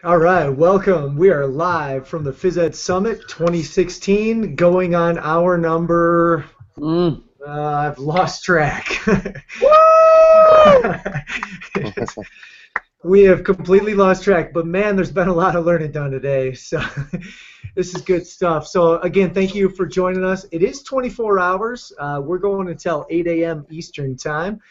All right, welcome. We are live from the Phys Ed Summit 2016, going on hour number. Mm. I've lost track. Woo! We have completely lost track, but man, there's been a lot of learning done today. So this is good stuff. So again, thank you for joining us. It is 24 hours. We're going until 8 a.m. Eastern time.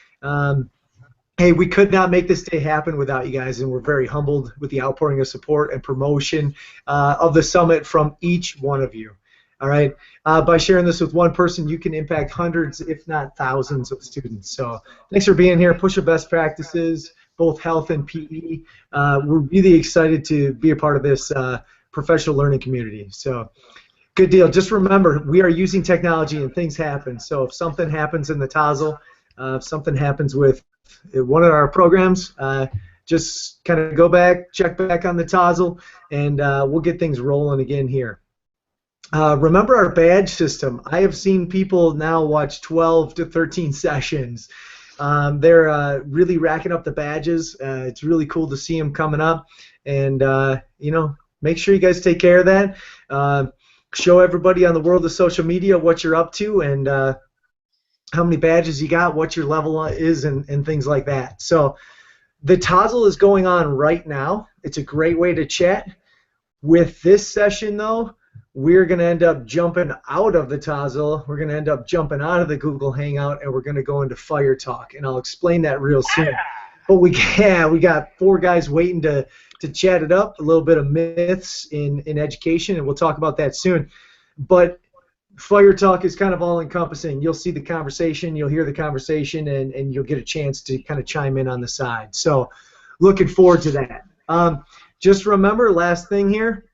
Hey, we could not make this day happen without you guys, and we're very humbled with the outpouring of support and promotion of the summit from each one of you. All right, by sharing this with one person, you can impact hundreds, if not thousands, of students. So thanks for being here. Push your best practices, both health and PE. We're really excited to be a part of this professional learning community. So good deal. Just remember, we are using technology and things happen. So if something happens in the TOZL, if something happens with one of our programs, just kind of go back, check back on the TOZL, and we'll get things rolling again here. Remember our badge system. I have seen people now watch 12 to 13 sessions. They're really racking up the badges. It's really cool to see them coming up. And, make sure you guys take care of that. Show everybody on the world of social media what you're up to and how many badges you got, what your level is, and things like that. So the TOZL is going on right now. It's a great way to chat. With this session, though, we're going to end up jumping out of the TOZL. We're going to end up jumping out of the Google Hangout, and we're going to go into Fire Talk, and I'll explain that real soon. But we got four guys waiting to chat it up, a little bit of myths in education, and we'll talk about that soon. But Fire Talk is kind of all-encompassing. You'll see the conversation, you'll hear the conversation, and you'll get a chance to kind of chime in on the side. So looking forward to that. Just remember, last thing here,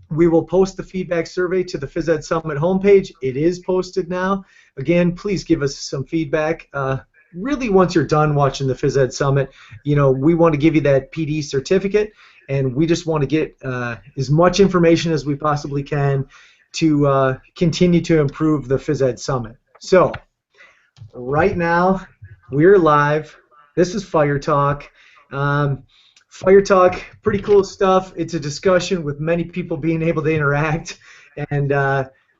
we will post the feedback survey to the Phys Ed Summit homepage. It is posted now. Again, please give us some feedback. Really, once you're done watching the Phys Ed Summit, we want to give you that PD certificate, and we just want to get as much information as we possibly can to continue to improve the Phys Ed Summit. So, right now, we're live. This is Fire Talk. Fire Talk, pretty cool stuff. It's a discussion with many people being able to interact. And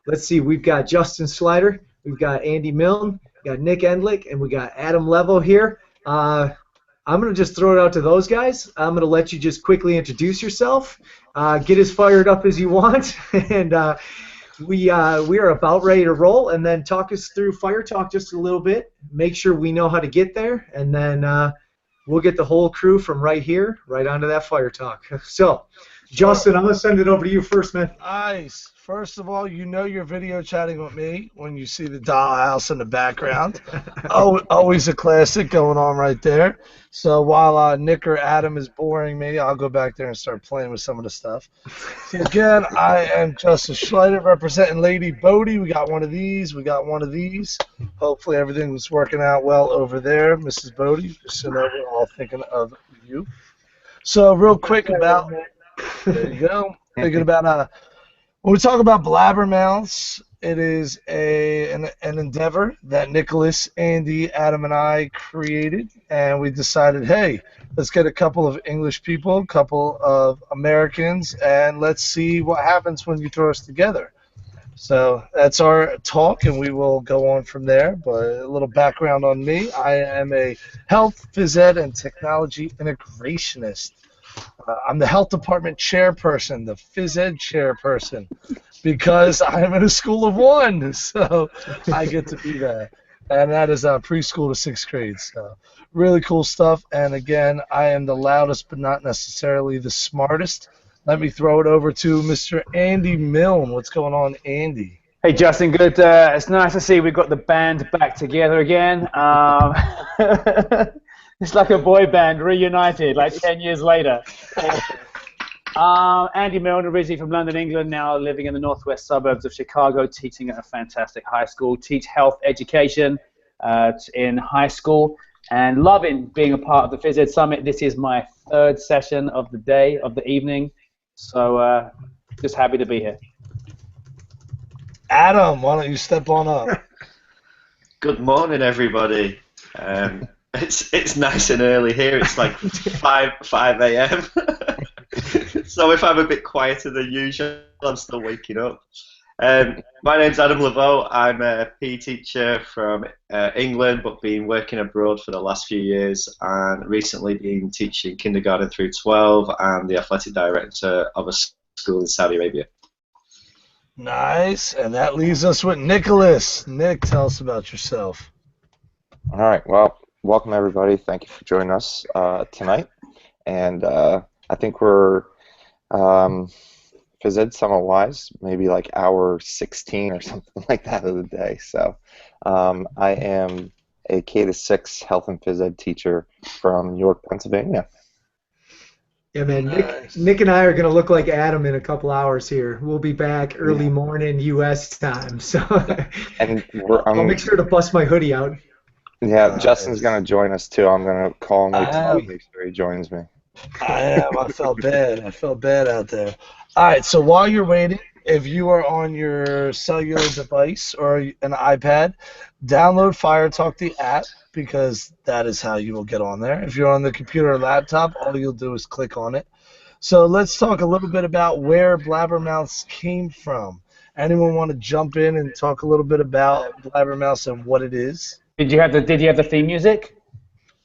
let's see, we've got Justin Slider, we've got Andy Milne, we've got Nick Endlick, and we got Adam Levo here. I'm going to just throw it out to those guys. I'm going to let you just quickly introduce yourself, get as fired up as you want, and we are about ready to roll, and then talk us through Fire Talk just a little bit, make sure we know how to get there, and then we'll get the whole crew from right here, right onto that Fire Talk. So, Justin, I'm going to send it over to you first, man. Nice. First of all, you're video chatting with me when you see the dollhouse in the background. Always a classic going on right there. So while Nick or Adam is boring me, I'll go back there and start playing with some of the stuff. So again, I am Justin Schleider representing Lady Bodie. We got one of these. We got one of these. Hopefully everything's working out well over there, Mrs. Bodie. Just so that we're all thinking of you. So real quick about, there you go. Thinking about when we talk about Blabber Mouths, it is an endeavor that Nicholas, Andy, Adam, and I created, and we decided, hey, let's get a couple of English people, a couple of Americans, and let's see what happens when you throw us together. So that's our talk, and we will go on from there. But a little background on me. I am a health, phys ed, and technology integrationist. I'm the health department chairperson, the phys ed chairperson, because I'm in a school of one, so I get to be that. And that is preschool to 6th grade. So really cool stuff. And again, I am the loudest, but not necessarily the smartest. Let me throw it over to Mr. Andy Milne. What's going on, Andy? Hey, Justin, good. It's nice to see we've got the band back together again. It's like a boy band reunited, like 10 years later. Andy Milne, originally from London, England, now living in the northwest suburbs of Chicago, teaching at a fantastic high school, teach health education in high school, and loving being a part of the Phys Ed Summit. This is my 3rd session of the day, of the evening, so just happy to be here. Adam, why don't you step on up? Good morning, everybody. It's nice and early here. It's like 5 a.m. So if I'm a bit quieter than usual, I'm still waking up. My name's Adam Laveau. I'm a PE teacher from England, but been working abroad for the last few years, and recently been teaching kindergarten through 12 and the athletic director of a school in Saudi Arabia. Nice. And that leaves us with Nicholas. Nick, tell us about yourself. All right. Well, welcome everybody. Thank you for joining us tonight. And I think we're phys ed summit-wise, maybe like hour 16 or something like that of the day. So I am a K-6 health and phys ed teacher from York, Pennsylvania. Yeah, man. Nice. Nick and I are going to look like Adam in a couple hours here. We'll be back early morning U.S. time. So And I'll make sure to bust my hoodie out. Yeah, Justin's going to join us too. I'm going to call him later, make sure he joins me. I am. I felt bad. I felt bad out there. All right, so while you're waiting, if you are on your cellular device or an iPad, download FireTalk the app, because that is how you will get on there. If you're on the computer or laptop, all you'll do is click on it. So let's talk a little bit about where Blabber Mouths came from. Anyone want to jump in and talk a little bit about Blabber Mouths and what it is? Did you have the theme music?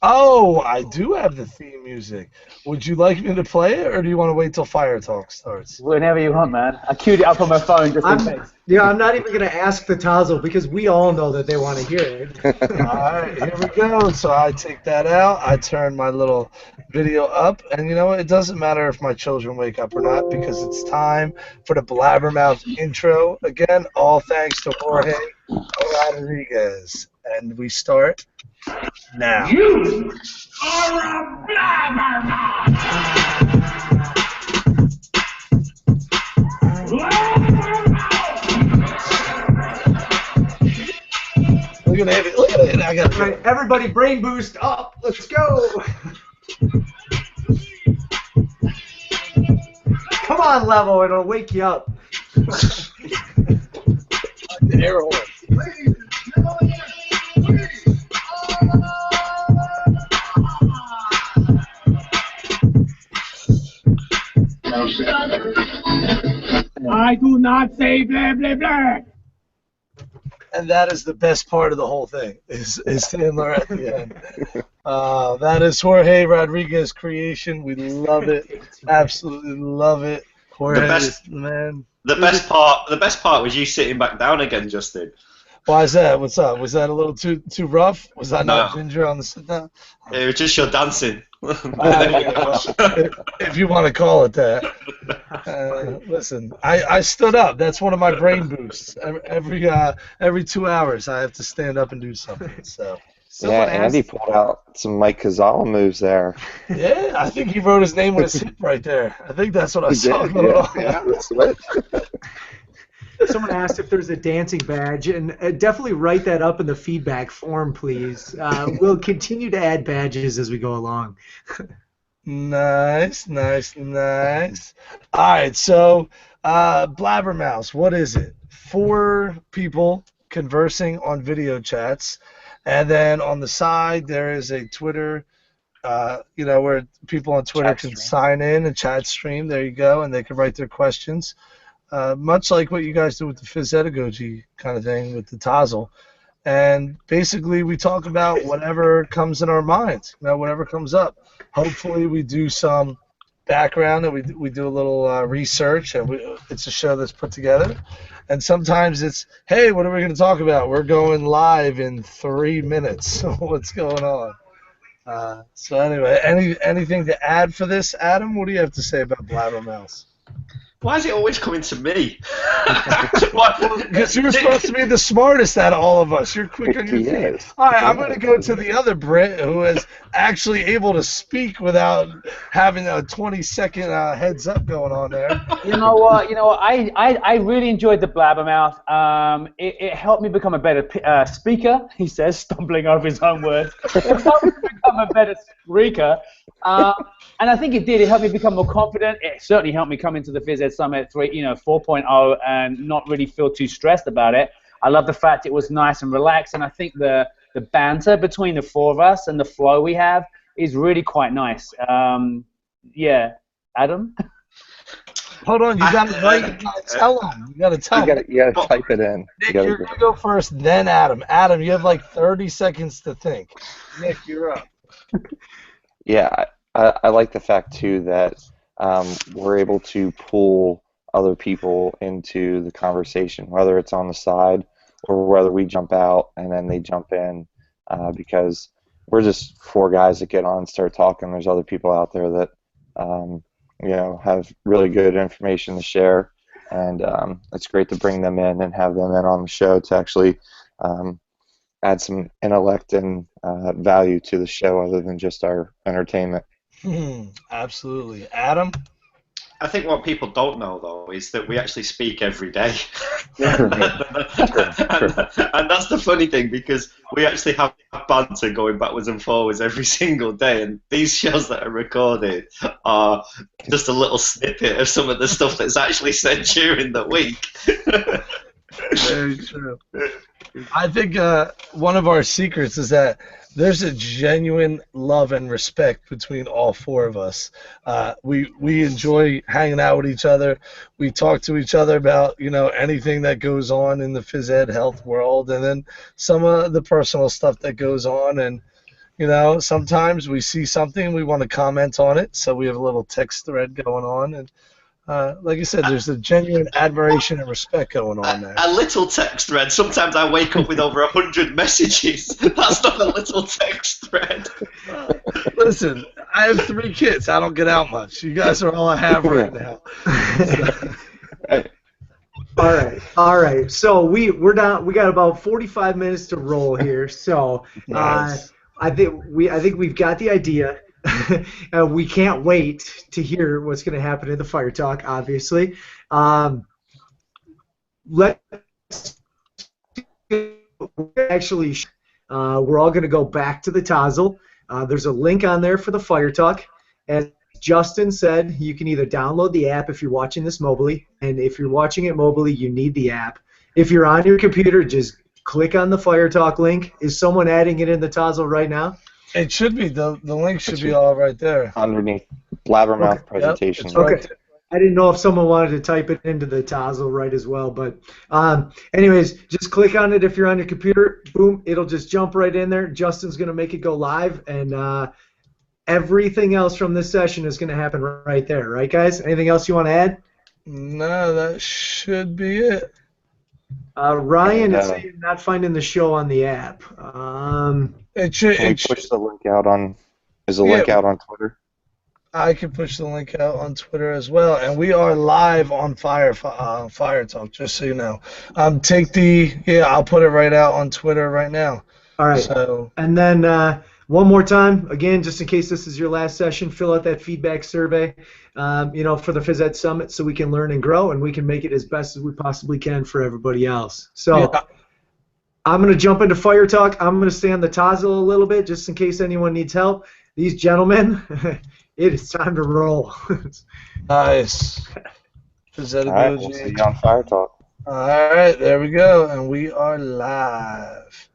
Oh, I do have the theme music. Would you like me to play it, or do you want to wait till Fire Talk starts? Whenever you want, man. I queued it up on my phone just in case. Yeah, I'm not even going to ask the Tazzle because we all know that they want to hear it. All right, here we go. So I take that out. I turn my little video up, and you know what? It doesn't matter if my children wake up or not, because it's time for the Blabbermouth intro. Again, all thanks to Jorge Rodriguez. And we start now. You are a blabbermouth! Look at it. Look at it. I got All right, everybody brain boost up. Let's go. Come on, Level. It'll wake you up. the air horn. I do not say blah, blah, blah. And that is the best part of the whole thing, is Sandler at the end. That is Jorge Rodriguez creation. We love it. Absolutely love it. Jorge, man. The best part was you sitting back down again, Justin. Why is that? What's up? Was that a little too rough? Was that not No. ginger on the sit down? It was just your dancing. If you want to call it that. Listen, I stood up. That's one of my brain boosts. Every 2 hours, I have to stand up and do something. So. Yeah, Andy pulled out some Mike Cazala moves there. Yeah, I think he wrote his name on his hip right there. I think that's what I saw going on. Yeah, the switch. Someone asked if there's a dancing badge, and definitely write that up in the feedback form, please. We'll continue to add badges as we go along. Nice, nice, nice. All right, so Blabbermouth, what is it? 4 people conversing on video chats, and then on the side there is a Twitter, where people on Twitter can sign in and chat stream. There you go, and they can write their questions. Much like what you guys do with the Phys-Edagogy kind of thing with the Tazzle. And basically we talk about whatever comes in our minds, whatever comes up. Hopefully we do some background and we do a little research, and it's a show that's put together. And sometimes it's, hey, what are we going to talk about? We're going live in 3 minutes. What's going on? So anyway, anything to add for this, Adam? What do you have to say about Blabbermouth? Why is it always coming to me? Because you're supposed to be the smartest out of all of us. You're quick on your feet. All right, I'm going to go to the other Brit who is actually able to speak without having a 20-second heads up going on there. You know what? I really enjoyed the Blabbermouth. It helped me become a better speaker. He says, stumbling over his own words. It helped me become a better speaker. And I think it did. It helped me become more confident. It certainly helped me come into the Phys Ed Summit 4.0 and not really feel too stressed about it. I love the fact it was nice and relaxed, and I think the banter between the 4 of us and the flow we have is really quite nice. Yeah, Adam? Hold on, you gotta write. You gotta tell them. You gotta tell them. You gotta type it in. Nick, you're gonna go first, then Adam. Adam, you have like 30 seconds to think. Nick, you're up. Yeah, I like the fact too that we're able to pull other people into the conversation, whether it's on the side or whether we jump out and then they jump in, because we're just four guys that get on and start talking. There's other people out there that have really good information to share, and it's great to bring them in and have them in on the show to actually add some intellect and value to the show other than just our entertainment. Absolutely. Adam? I think what people don't know, though, is that we actually speak every day. True. And that's the funny thing, because we actually have banter going backwards and forwards every single day, and these shows that are recorded are just a little snippet of some of the stuff that's actually said during the week. Very true. I think one of our secrets is that there's a genuine love and respect between all four of us. We enjoy hanging out with each other. We talk to each other about anything that goes on in the phys ed health world, and then some of the personal stuff that goes on. And sometimes we see something, we want to comment on it, so we have a little text thread going on. And like I said, there's a genuine admiration and respect going on there. A little text thread. Sometimes I wake up with over 100 messages. That's not a little text thread. Listen, I have 3 kids. I don't get out much. You guys are all I have right now. All right. So we're down. We got about 45 minutes to roll here. So Nice. I think we've got the idea. We can't wait to hear what's going to happen in the fire talk, obviously. We're all going to go back to the Tazzle. There's a link on there for the fire talk. As Justin said, you can either download the app if you're watching this mobily, and if you're watching it mobily, you need the app. If you're on your computer, just click on the fire talk link. Is someone adding it in the Tazzle right now? It should be. The link should be all right there. Underneath Blabber Mouth presentation. Yep, right okay. I didn't know if someone wanted to type it into the Tazzle right as well. But anyways, just click on it if you're on your computer. Boom, it'll just jump right in there. Justin's going to make it go live. And everything else from this session is going to happen right there. Right, guys? Anything else you want to add? No, that should be it. Ryan is saying not finding the show on the app. It should. Can we push the link out on? Is the link out on Twitter? I can push the link out on Twitter as well, and we are live on Fire Talk. Just so you know. I'll put it right out on Twitter right now. All right. So. And then one more time, again, just in case this is your last session, fill out that feedback survey, for the Phys Ed Summit, so we can learn and grow, and we can make it as best as we possibly can for everybody else. So. Yeah. I'm going to jump into fire talk. I'm going to stay on the Tazzle a little bit just in case anyone needs help. These gentlemen, it is time to roll. Nice. All right, we'll see you on Fire Talk. All right, there we go, and we are live.